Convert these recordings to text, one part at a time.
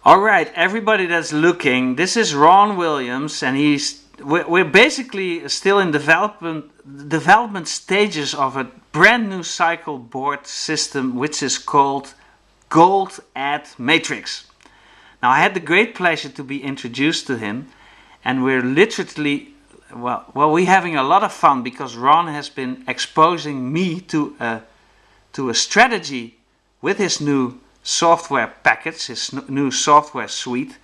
All right, everybody that's looking, this is Ron Williams, and we're basically still in development stages of a brand new cycle board system, which is called GoldAdMatrix. Now, I had the great pleasure to be introduced to him, and we're literally, we're having a lot of fun because Ron has been exposing me to a strategy with his new software package, his new software suite,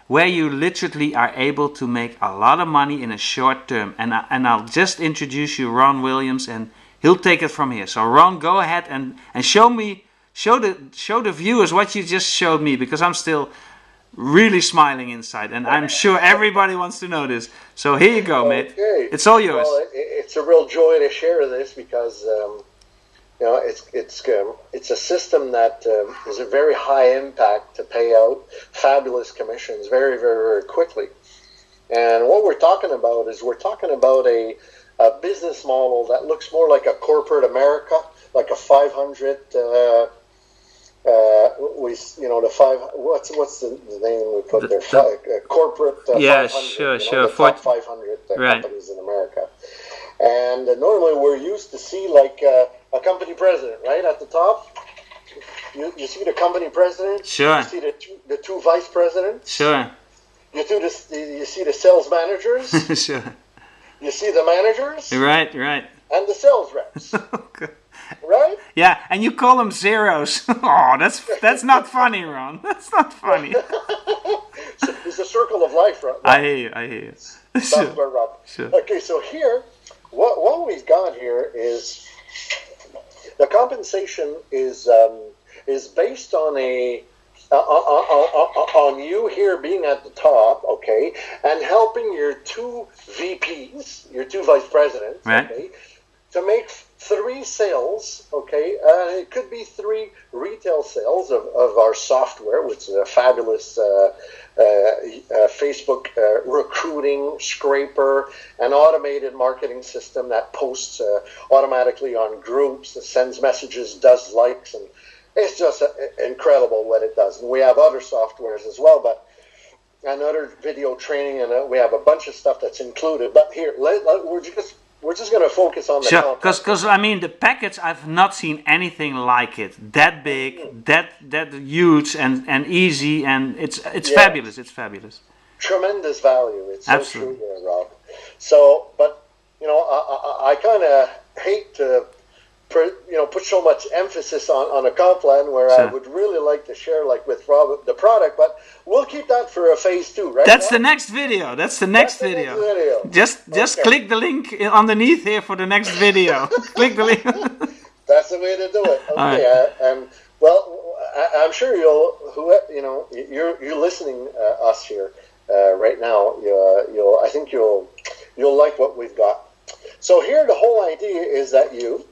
where you literally are able to make a lot of money in a short term. And I'll just introduce you Ron Williams, and he'll take it from here. So Ron, go ahead and show the viewers what you just showed me, because I'm still really smiling inside, and I'm sure everybody wants to know this. So here you go, mate. It's all yours. Well, it's a real joy to share this because it's a system that is a very high impact to pay out fabulous commissions very, very, very quickly. And what we're talking about is a business model that looks more like a corporate America, like a 500. What's the name we put there? Corporate. Yeah, 500, sure. The top 500 companies in America. And normally we're used to see like a company president, right, at the top. You see the company president. Sure. You see the two vice presidents. Sure. You see the sales managers. Sure. You see the managers. Right. And the sales reps. Okay. Right? Yeah, and you call them zeros. Oh, that's not funny, Ron. That's not funny. It's a circle of life, right? I hear you. Sure. Sure. Okay, so here, what we've got here is the compensation is based on on you here being at the top, okay, and helping your two VPs, your two vice presidents, right, okay, to make 3 sales, okay, it could be 3 retail sales of our software, which is a fabulous Facebook recruiting scraper, an automated marketing system that posts automatically on groups, that sends messages, does likes, and it's just incredible what it does. And we have other softwares as well, but another video training, and we have a bunch of stuff that's included. But here, we're just going to focus on the content. Because I mean, the package, I've not seen anything like it. That big, that huge, and easy, and it's fabulous. It's fabulous. Tremendous value. It's absolutely so true there, Rob. So, but I kind of hate to put so much emphasis on a comp plan where I would really like to share, like with Rob, the product, but we'll keep that for a phase 2, right? That's the next video. That's the next video. Just click the link underneath here for the next video. Click the link. That's the way to do it. Okay, right. And well, I'm sure you're listening us here right now. I think you'll like what we've got. So here, the whole idea is that we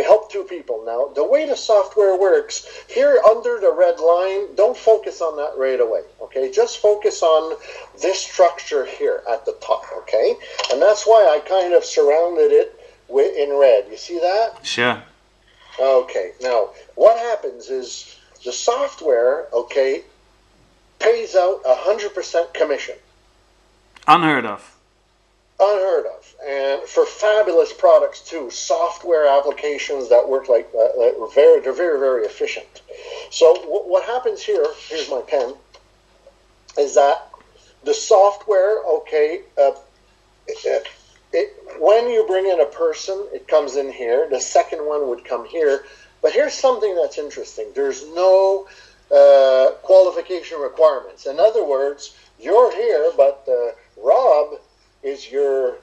help 2 people. Now, the way the software works, here under the red line, don't focus on that right away, okay? Just focus on this structure here at the top, okay? And that's why I kind of surrounded it in red. You see that? Sure. Okay. Now, what happens is the software, okay, pays out 100% commission. Unheard of. Unheard of. And for fabulous products too, software applications that work like they're very, very efficient. So what happens here, here's my pen, is that the software, okay, when you bring in a person, it comes in here. The second one would come here. But here's something that's interesting. There's no qualification requirements. In other words, you're here, but Rob is your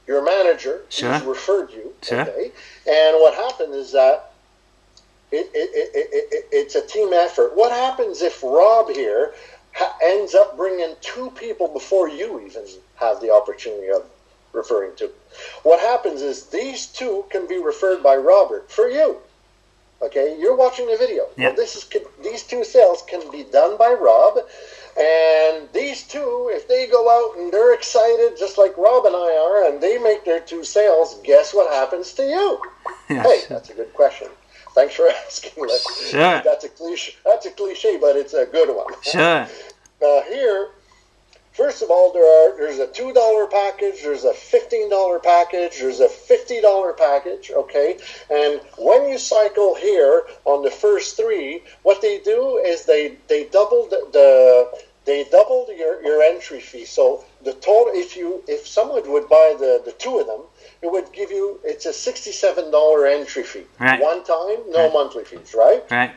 manager. Sure. Who's referred you. Sure. Okay. And what happened is that it's a team effort. What happens if Rob here ends up bringing 2 people before you even have the opportunity of referring to? What happens is these 2 can be referred by Robert for you. Okay, you're watching the video. Yeah. Well, these 2 sales can be done by Rob, and these 2, if they go out and they're excited, just like Rob and I are, and they make their 2 sales, guess what happens to you? Yes. Hey, that's a good question. Thanks for asking. Sure. That's a cliche, but it's a good one. Sure. Here, first of all, there's a $2 package, there's a $15 package, there's a $50 package, okay? And when you cycle here on the first three, what they do is they double your entry fee. So the total, if someone would buy the two of them, it would give you, it's a $67 entry fee. Right. One time, no monthly fees, right? Right.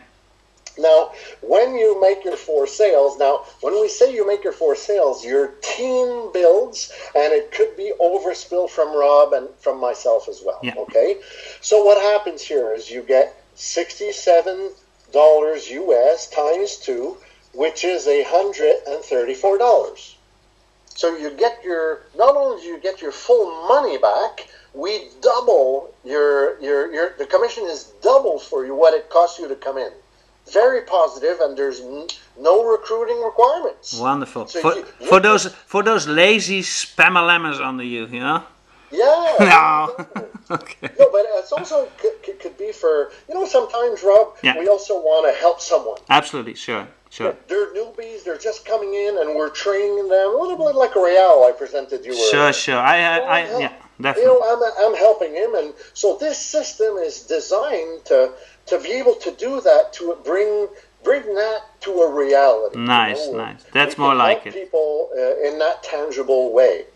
Now, when you make your 4 sales, now, when we say you make your 4 sales, your team builds, and it could be overspill from Rob and from myself as well, okay? So what happens here is you get $67 US times 2, which is $134. So you get not only do you get your full money back, we double the commission is double for you what it costs you to come in. Very positive, and there's no recruiting requirements. Wonderful. So for those lazy spammer-lammers under you, you know? Yeah. No. Okay. No, but it's also could be for, sometimes, Rob, we also want to help someone. Absolutely, sure. They're newbies, they're just coming in, and we're training them, a little bit like Real I presented you earlier. Sure. Yeah, definitely. I'm helping him, and so this system is designed to be able to do that, to bring that to a reality. Nice. That's more like it. People in that tangible way,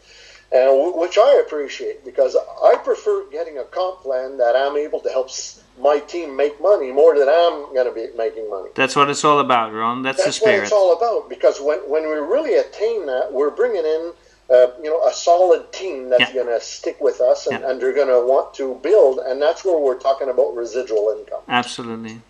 which I appreciate, because I prefer getting a comp plan that I'm able to help my team make money more than I'm going to be making money. That's what it's all about, Ron. That's the spirit. That's what it's all about, because when we really attain that, we're bringing in a solid team that's going to stick with us, and they're going to want to build, and that's where we're talking about residual income. Absolutely.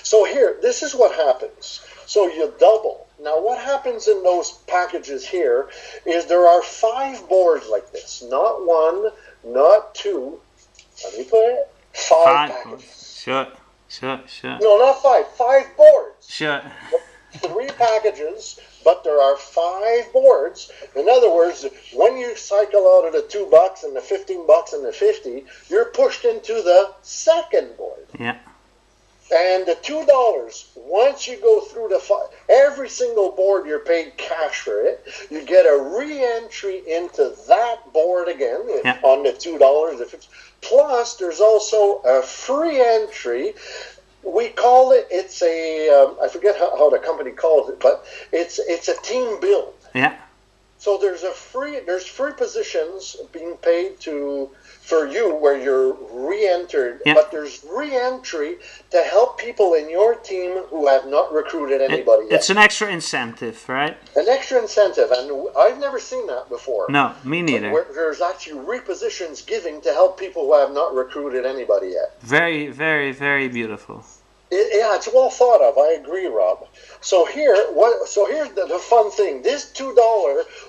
So here, this is what happens. So you double. Now what happens in those packages here is there are 5 boards like this. Not 1, not 2. Let me put it. 5 packages. Sure. No, not 5. 5 boards. Sure. 3 packages, but there are 5 boards. In other words, when you cycle out of the $2 and the $15 and the $50, you're pushed into the second board. Yeah. And the $2, once you go through every single board, you're paid cash for it. You get a re-entry into that board again on the $2. Plus, there's also a free entry. We call it, it's I forget how the company calls it, but it's a team build. Yeah. So there's free positions being paid for you where you're re-entered, but there's re-entry to help people in your team who have not recruited anybody yet. It's an extra incentive, right? An extra incentive, and I've never seen that before. No, me neither. Where there's actually repositions giving to help people who have not recruited anybody yet. Very, very, very beautiful. It's well thought of. I agree, Rob. So here's the fun thing. This $2,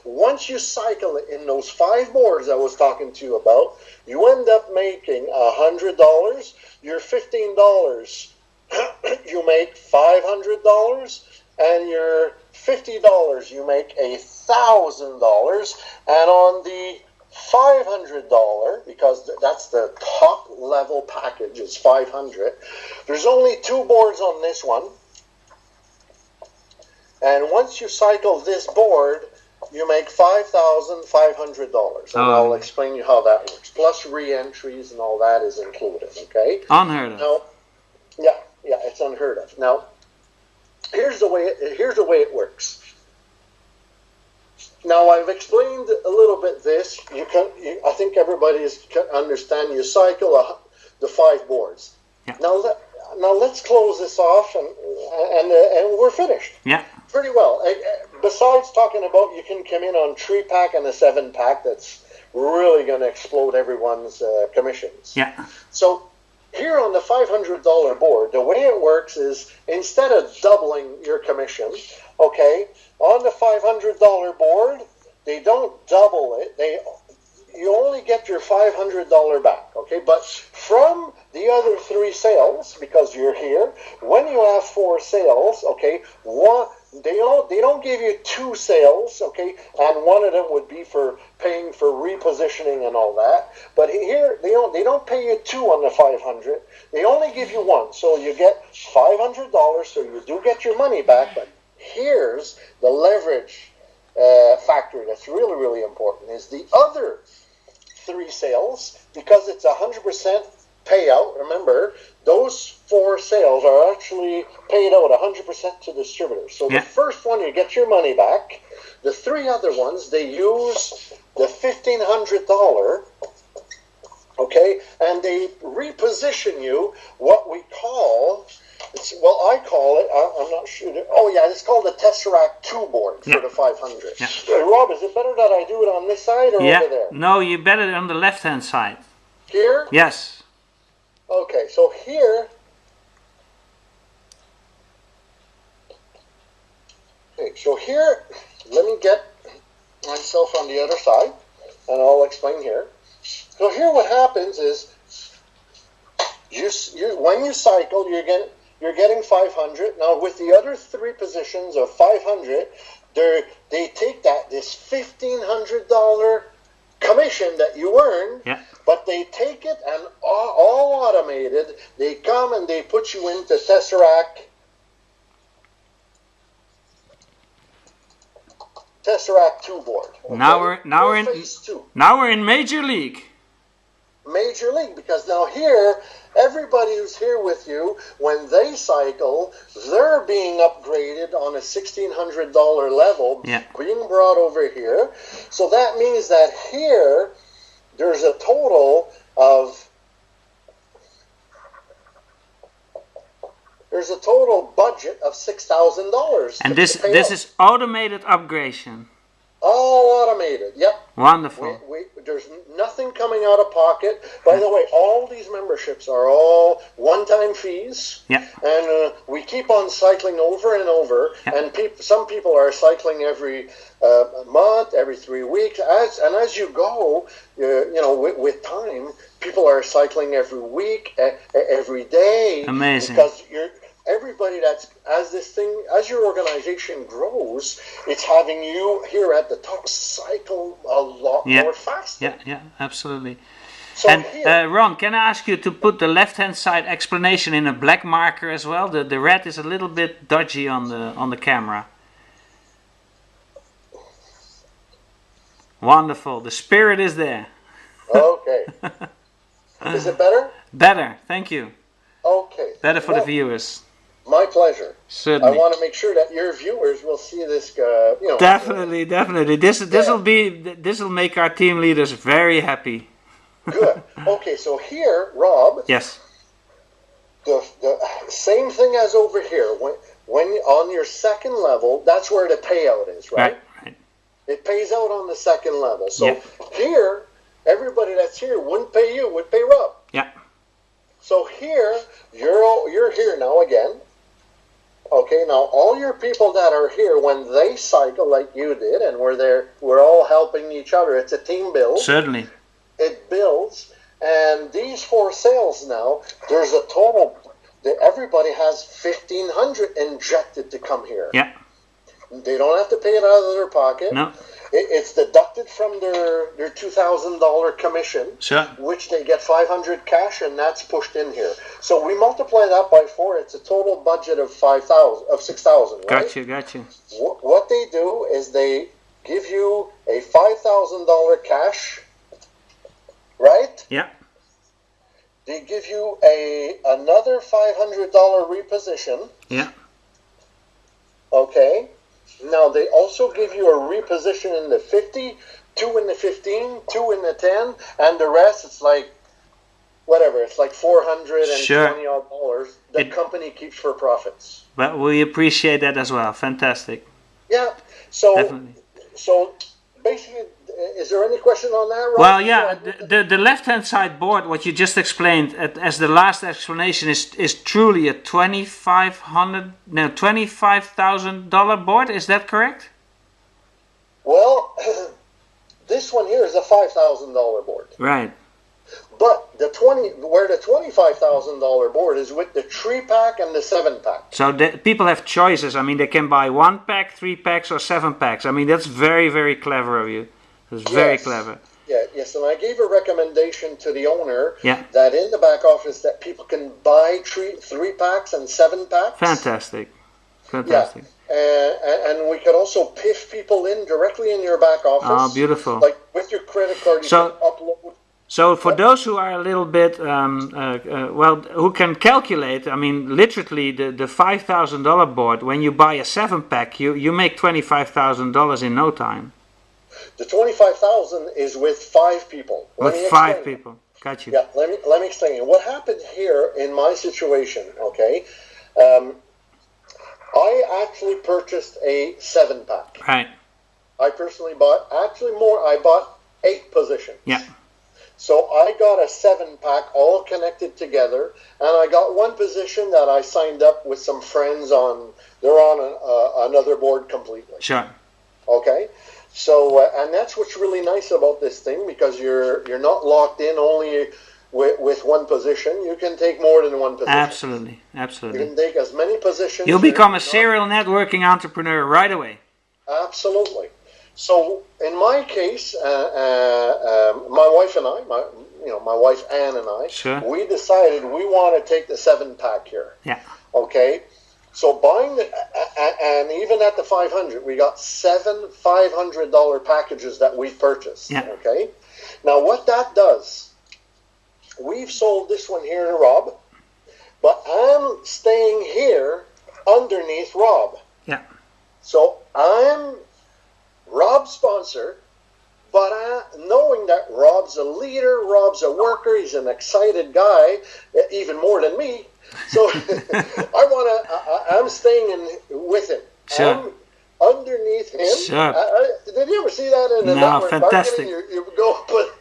once you cycle it in those 5 boards I was talking to you about, you end up making $100. Your $15, you make $500, and your $50, you make $1,000. And on the $500, because that's the top level package, is $500. There's only 2 boards on this one, and once you cycle this board, you make $5,500, and I'll explain you how that works. Plus re-entries and all that is included. Okay. Unheard of. Now, yeah, it's unheard of. Now, here's the way it works. Now, I've explained a little bit this. I think everybody can understand. You cycle the 5 boards. Yeah. Now let's close this off, and we're finished. Yeah. Pretty well. Besides talking about you can come in on 3-pack and a 7-pack, that's really going to explode everyone's commissions. Yeah. So here on the $500 board, the way it works is instead of doubling your commission, okay, on the $500 board, they don't double it. You only get your $500 back, okay? But from the other 3 sales, because you're here, when you have 4 sales, okay, they don't give you two sales, okay, and one of them would be for paying for repositioning and all that. But here they don't pay you two on the 500. They only give you one, so you get $500. So you do get your money back. But here's the leverage factor that's really, really important: is the other three sales, because it's 100% payout. Remember, those 4 sales are actually paid out 100% to distributors. So the first one, you get your money back. The 3 other ones, they use the $1,500, okay, and they reposition you what we call, I call it, I'm not sure, it's called the Tesseract 2 board for the 500. Yeah. Rob, is it better that I do it on this side or over there? No, you better on the left-hand side. Here? Yes. Okay, so here, let me get myself on the other side, and I'll explain here. So here what happens is, when you cycle, you're getting 500. Now with the other 3 positions of 500, they take this $1,500 commission that you earn, but they take it and all automated. They come and they put you into Tesseract 2 board. Okay? Now we're in Major League. Major League, because now here, everybody who's here with you, when they cycle, they're being upgraded on a $1,600 level, being brought over here. So that means that here, there's a total budget of $6,000. And this is automated upgradation. All automated, yep. Wonderful. There's nothing coming out of pocket. By the way, all these memberships are all one-time fees. Yeah. And we keep on cycling over and over. Yeah. And some people are cycling every month, every 3 weeks. As you go, with time, people are cycling every week, every day. Amazing. Because everybody as your organization grows, it's having you here at the top cycle a lot more faster. Yeah, absolutely. So and Ron, can I ask you to put the left-hand side explanation in a black marker as well? The red is a little bit dodgy on the camera. Wonderful. The spirit is there. Okay. Is it better? Better. Thank you. Okay. Better for the viewers. My pleasure. Certainly. I want to make sure that your viewers will see this. Definitely. This will make our team leaders very happy. Good. Okay, so here, Rob. Yes. The same thing as over here. When on your second level, that's where the payout is, right? Right. It pays out on the second level. So here, everybody that's here wouldn't pay you, would pay Rob. Yeah. So here, you're here now again. Okay, now all your people that are here, when they cycle like you did, and we're all helping each other. It's a team build. Certainly. It builds, and these 4 sales now, there's a total. Everybody has $1,500 injected to come here. Yeah. They don't have to pay it out of their pocket. No. It's deducted from their $2,000 commission, which they get $500 cash, and that's pushed in here. So we multiply that by 4. It's a total budget of $6,000. Right? Got you. What they do is they give you a $5,000 cash, right? Yeah. They give you another $500 reposition. Yeah. Okay. Now, they also give you a reposition in the 50, 2 in the 15, 2 in the 10, and the rest, it's like, whatever, it's like $420 odd the company keeps for profits. But we appreciate that as well. Fantastic. Yeah. So, definitely. So, basically, is there any question on that, Rob? Well, yeah, the left-hand side board, what you just explained as the last explanation, is truly a $25,000 board. Is that correct? Well, this one here is a $5,000 board. Right. But the $25,000 board is with the 3-pack and the 7-pack. So people have choices. I mean, they can buy 1 pack, 3 packs, or 7 packs. I mean, that's very, very clever of you. That's very clever. Yeah, yes, and I gave a recommendation to the owner Yeah. that in the back office that people can buy 3 packs and 7 packs. Fantastic. Fantastic. Yeah. And we could also piff people in directly in your back office. Oh, beautiful. Like with your credit card, you can upload. So for those who are a little bit, who can calculate, I mean, literally the $5,000 board, when you buy a 7-pack, you make $25,000 in no time. The $25,000 is with 5 people. With 5 people. Got you. Yeah, let me explain you. What happened here in my situation, okay, I actually purchased a 7-pack. Right. I personally bought, I bought 8 positions. Yeah. So I got a 7-pack all connected together, and I got one position that I signed up with some friends on. They're on another board completely. Sure. Okay. So and that's what's really nice about this thing, because you're not locked in only with one position. You can take more than one position. Absolutely. Absolutely. You can take as many positions. You'll become a serial networking entrepreneur right away. Absolutely. So in my case, my wife and I, my wife Ann and I, Sure. we decided we want to take the 7-pack here. Yeah. Okay. So buying and even at the 500, we got 7 $500 packages that we've purchased. Yeah. Okay. Now what that does, we've sold this one here to Rob, but I'm staying here underneath Rob. Yeah. So I'm Rob's sponsor, but knowing that Rob's a leader, Rob's a worker, he's an excited guy, even more than me. So I'm staying in with him. Sure. I'm underneath him. Sure. Did you ever see that in the No, network fantastic. marketing? You go, but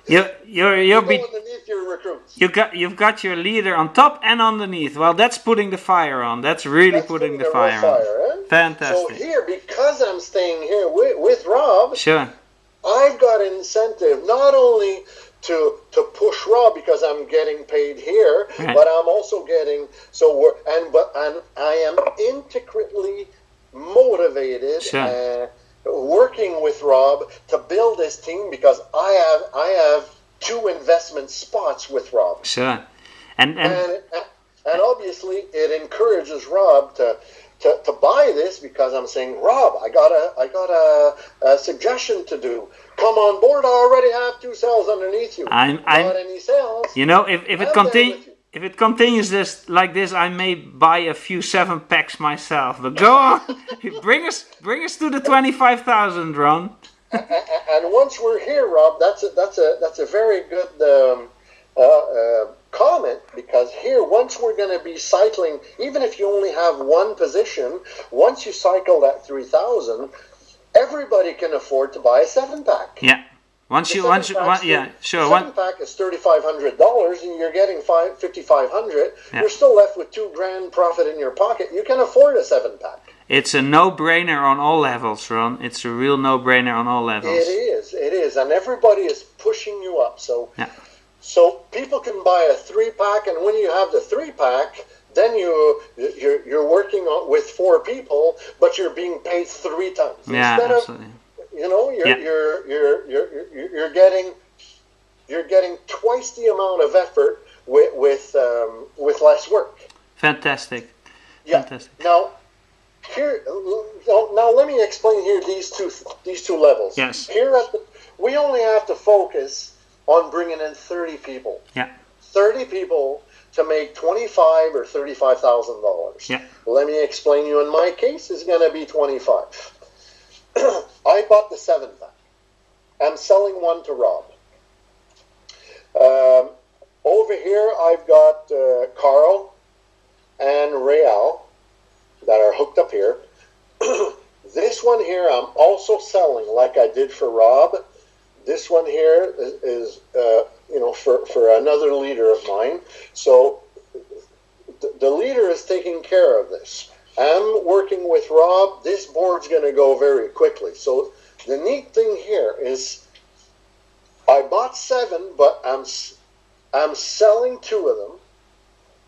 You're underneath your recruits. you've got your leader on top and underneath. Well, that's putting the fire on. That's really putting the fire on. Fantastic. So here, because I'm staying here with Rob, Sure. I've got incentive not only to push Rob because I'm getting paid here, Right. but I'm also getting and I am intricately motivated Sure. working with Rob to build this team, because I have 2 investment spots with Rob. Sure. And obviously it encourages Rob to buy this, because I'm saying, Rob, I got a suggestion to do. Come on board. I already have 2 cells underneath you. Not any cells. You know, if it continues like this, I may buy a few 7-packs myself. But go on, bring us to the 25,000, Ron. And once we're here, Rob, that's a very good comment, because here, once we're going to be cycling, even if you only have 1 position, once you cycle that 3,000, everybody can afford to buy a 7-pack. Yeah. Yeah, sure. 7-pack is $3,500, and you're getting $5,500. Yeah. You're still left with $2,000 profit in your pocket. You can afford a 7-pack. It's a no-brainer on all levels, Ron. It's a real no-brainer on all levels. It is, and everybody is pushing you up. So, Yeah. so people can buy a 3-pack, and when you have the 3-pack, then you're working with 4 people, but you're being paid 3 times. Yeah, Instead absolutely. of, you're getting twice the amount of effort with less work. Fantastic. Yeah. Fantastic. Now let me explain here these two levels. Yes. Here we only have to focus on bringing in 30 people. Yeah. 30 people to make $25,000 or $35,000. Yeah. Let me explain you. In my case, it's going to be 25. I bought the 7-pack. I'm selling one to Rob. Over here, I've got Carl and Real that are hooked up here. This one here, I'm also selling like I did for Rob. This one here is for another leader of mine. So the leader is taking care of this. I'm working with Rob. This board's going to go very quickly. So the neat thing here is I bought 7, but I'm selling 2 of them,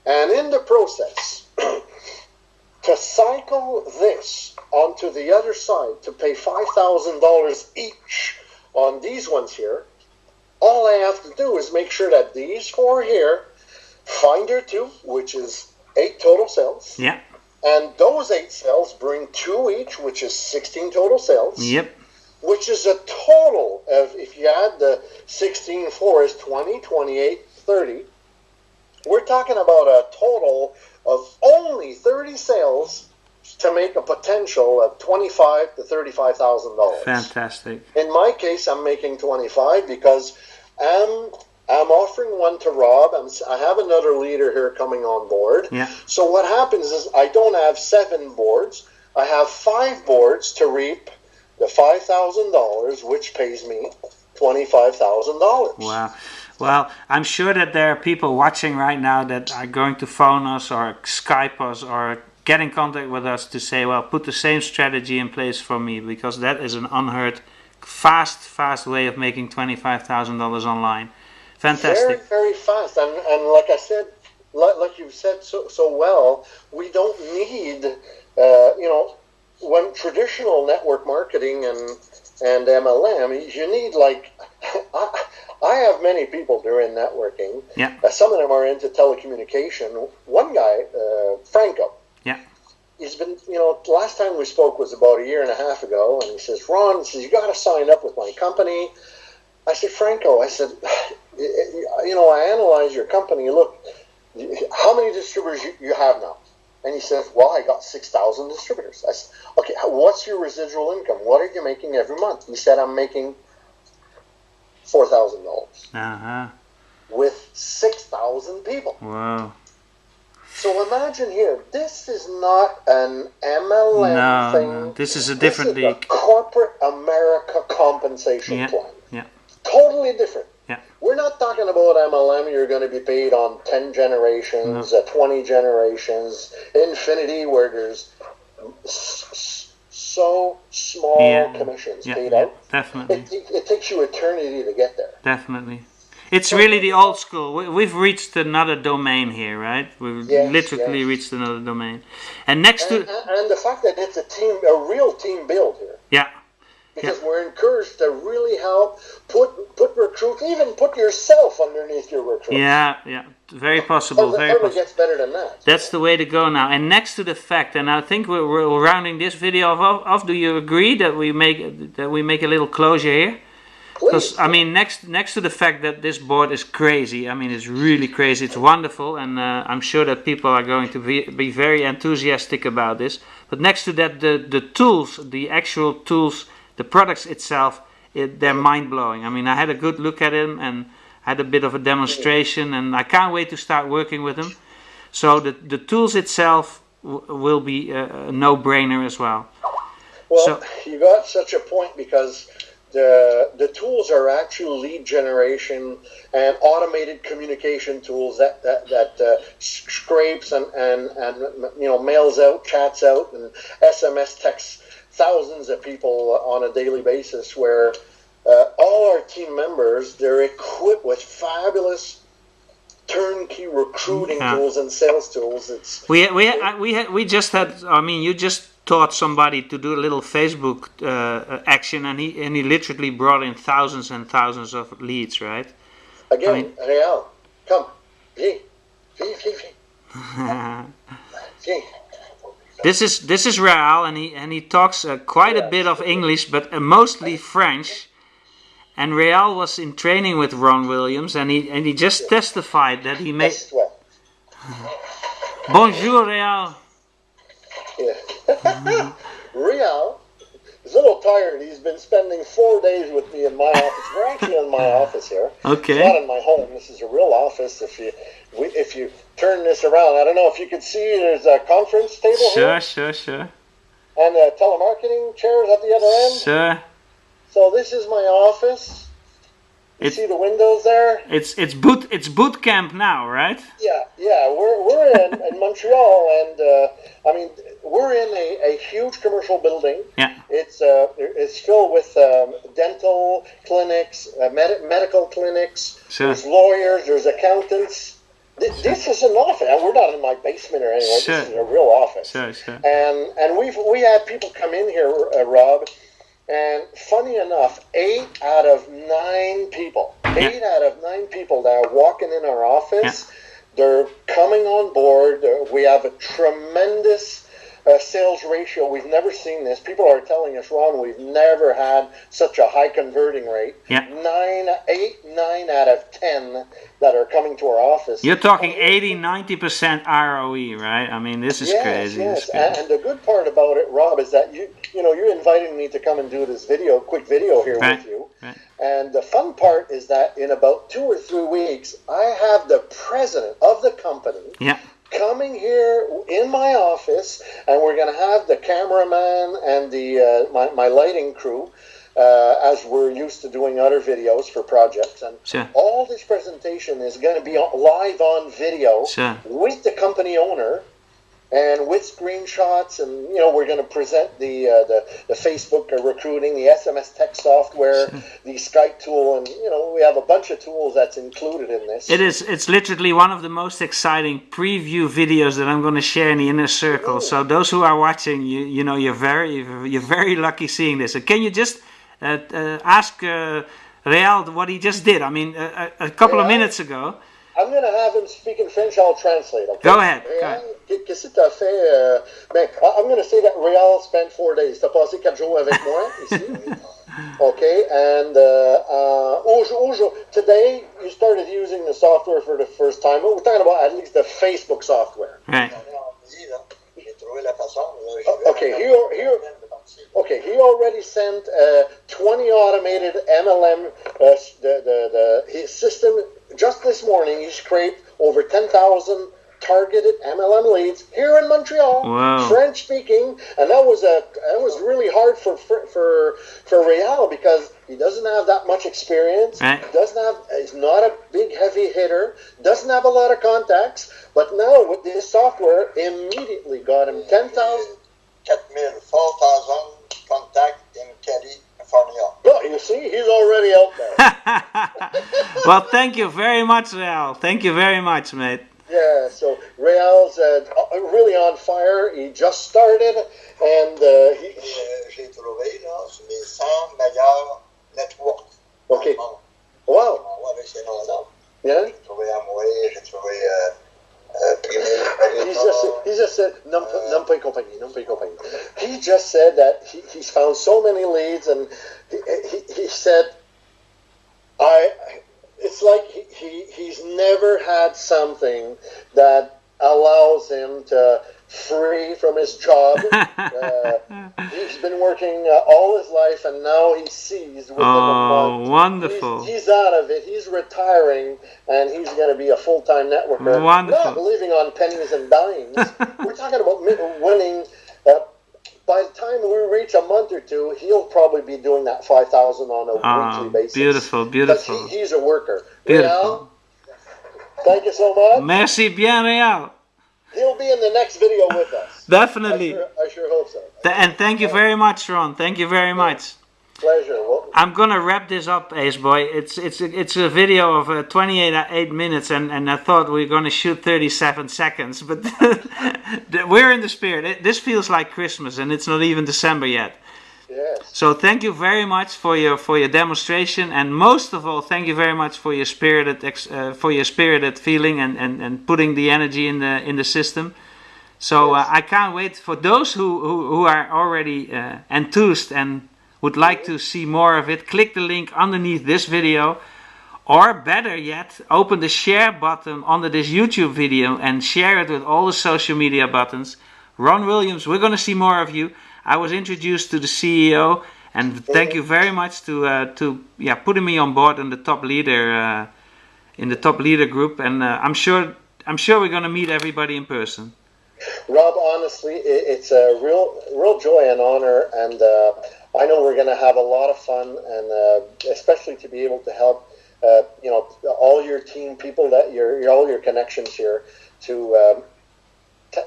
and in the process, to cycle this onto the other side to pay $5,000 each on these ones here, all I have to do is make sure that these 4 here find their 2, which is 8 total sales. Yeah. And those 8 sales bring 2 each, which is 16 total sales. Yep. Which is a total of, if you add the 16, 4 is 20, 28, 30. We're talking about a total of only 30 sales to make a potential of $25,000 to $35,000. Fantastic. In my case, I'm making 25 because I'm offering one to Rob. I have another leader here coming on board. Yeah. So what happens is I don't have 7 boards. I have 5 boards to reap the $5,000, which pays me $25,000. Wow. Well, I'm sure that there are people watching right now that are going to phone us or Skype us or get in contact with us to say, well, put the same strategy in place for me, because that is an unheard, fast way of making $25,000 online. Fantastic. Very, very fast. And like I said, like you've said so well, we don't need, when traditional network marketing and MLM, you need I have many people that are in networking. Yeah. Some of them are into telecommunication. One guy, Franco. Yeah. He's been, last time we spoke was about 1.5 years ago, and he says, Ron, you got to sign up with my company. I said, Franco, I said, I analyze your company. Look, how many distributors you have now? And he says, well, I got 6,000 distributors. I said, okay, what's your residual income? What are you making every month? He said, I'm making $4,000 Uh-huh. with 6,000 people. Wow. So imagine here, this is not an MLM thing. No, this is a different This is league. a corporate America compensation Yeah. plan. Yeah. Totally different. Yeah. We're not talking about MLM. You're going to be paid on 10 generations, 20 generations, infinity, where there's so small commissions paid out. Definitely. It takes you eternity to get there. Definitely. It's really the old school. We've reached another domain here, right? We've literally reached another domain. And next to... And the fact that it's a real team build here. Yeah. Because we're encouraged to really help put recruits, even put yourself underneath your recruits. Yeah. Very possible. Very possible. Gets better than that. That's the way to go now. And next to the fact, and I think we're rounding this video off. Do you agree that we make a little closure here? Because I mean, next to the fact that this board is crazy, I mean, it's really crazy. It's wonderful, and I'm sure that people are going to be very enthusiastic about this. But next to that, the tools, the actual tools, the products itself, they're mind blowing. I mean, I had a good look at them and had a bit of a demonstration, and I can't wait to start working with them. So the tools itself will be a no-brainer as well. Well, you got such a point, because the tools are actual lead generation and automated communication tools that scrapes and mails out, chats out, and SMS texts thousands of people on a daily basis, where all our team members, they're equipped with fabulous turnkey recruiting tools and sales tools. We just had, I mean, you just taught somebody to do a little Facebook action, and he literally brought in thousands and thousands of leads, right? Again, Real, come, viens. This is Raal, and he talks quite a bit of English, but mostly French. And Real was in training with Ron Williams, and he just testified that he made. Bonjour, Real. Yeah. Real is a little tired. He's been spending 4 days with me in my office. We're actually in my office here. Okay. It's not in my home. This is a real office. If you turn this around, I don't know if you can see. There's a conference table here. Sure. And telemarketing chairs at the other end. Sure. So this is my office. You see the windows there? It's boot camp now, right? Yeah. We're in Montreal, and I mean we're in a huge commercial building. Yeah. It's filled with dental clinics, medical clinics. Sure. There's lawyers. There's accountants. This is an office, and we're not in my basement or anywhere. Sure. This is a real office. Sure. And we had people come in here, Rob, and funny enough, 8 out of 9 people that are walking in our office, they're coming on board. We have a tremendous sales ratio. We've never seen this. People are telling us, Ron, we've never had such a high converting rate. Yeah. 9 out of 10 that are coming to our office. You're talking 80-90% ROE, right? I mean, this is crazy. Yes. And the good part about it, Rob, is that you're inviting me to come and do this quick video here with you. Right. And the fun part is that in about 2 or 3 weeks, I have the president of the company coming here in my office, and we're going to have the cameraman and the my lighting crew, as we're used to doing other videos for projects. And all this presentation is going to be live on video with the company owner and with screenshots, and we're going to present the Facebook recruiting, the SMS text software, the Skype tool, and we have a bunch of tools that's included in this. It's literally one of the most exciting preview videos that I'm going to share in the inner circle. So those who are watching, you're very lucky seeing this. And can you just ask Real what he just did? I mean, a couple of minutes ago. I'm going to have him speak in French. I'll translate. Okay? Go ahead. Qu'est-ce que tu as fait? I'm going to say that Real spent 4 days. Tu as passé 4 jours avec moi ici. Okay, and today you started using the software for the first time. We're talking about at least the Facebook software. Right. Okay, he already sent 20 automated MLM. His system just this morning. He scraped over 10,000 targeted MLM leads here in Montreal, French speaking, and that was really hard for Real because he doesn't have that much experience. He's not a big heavy hitter, doesn't have a lot of contacts, but now with this software, immediately got him 10,000. 4,000 contacts in California. Well, you see, he's already out there. Well, thank you very much, Real. Thank you very much, mate. Yeah, so Real's really on fire. He just started, and j'ai trouvé là, sur les 100 meilleurs networks. Okay. Wow. Avec ces noms-là. Yeah. J'ai trouvé Amway, j'ai trouvé He just said, Nampa company. He just said that he's found so many leads, and he said, it's like he's never had something that allows him to free from his job. He's been working all his life, and now he sees within a month. Wonderful. He's out of it. He's retiring, and he's going to be a full-time networker. Wonderful. Not living on pennies and dimes. We're talking about winning. By the time we reach a month or two, he'll probably be doing that 5,000 on a weekly basis. Beautiful. Because he's a worker. Beautiful. Real, thank you so much. Merci bien, Real. He'll be in the next video with us. Definitely. I sure hope so. And thank you very much, Ron. Thank you very much. Pleasure. Well, I'm gonna wrap this up, Ace Boy. It's a video of 28 minutes, and I thought we were gonna shoot 37 seconds, but we're in the spirit. This feels like Christmas, and it's not even December yet. yes. So thank you very much for your demonstration, and most of all, thank you very much for your spirited feeling and putting the energy in the system. So I can't wait for those who are already enthused and would like to see more of it. Click the link underneath this video, or better yet, open the share button under this YouTube video and share it with all the social media buttons. Ron Williams, we're going to see more of you. I was introduced to the CEO, and thank you very much to putting me on board in the top leader group. And I'm sure we're going to meet everybody in person. Rob, honestly, it's a real joy and honor, and I know we're going to have a lot of fun, and especially to be able to help you know, all your team people, that all your connections here to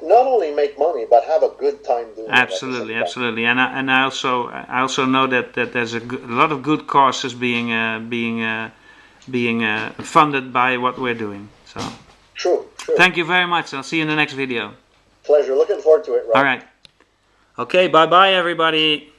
not only make money but have a good time doing Absolutely, it. Absolutely. And I also know that there's a lot of good causes being funded by what we're doing. So True. thank you very much. I'll see you in the next video. Pleasure. Looking forward to it, Rob. All right. Okay. Bye bye, everybody.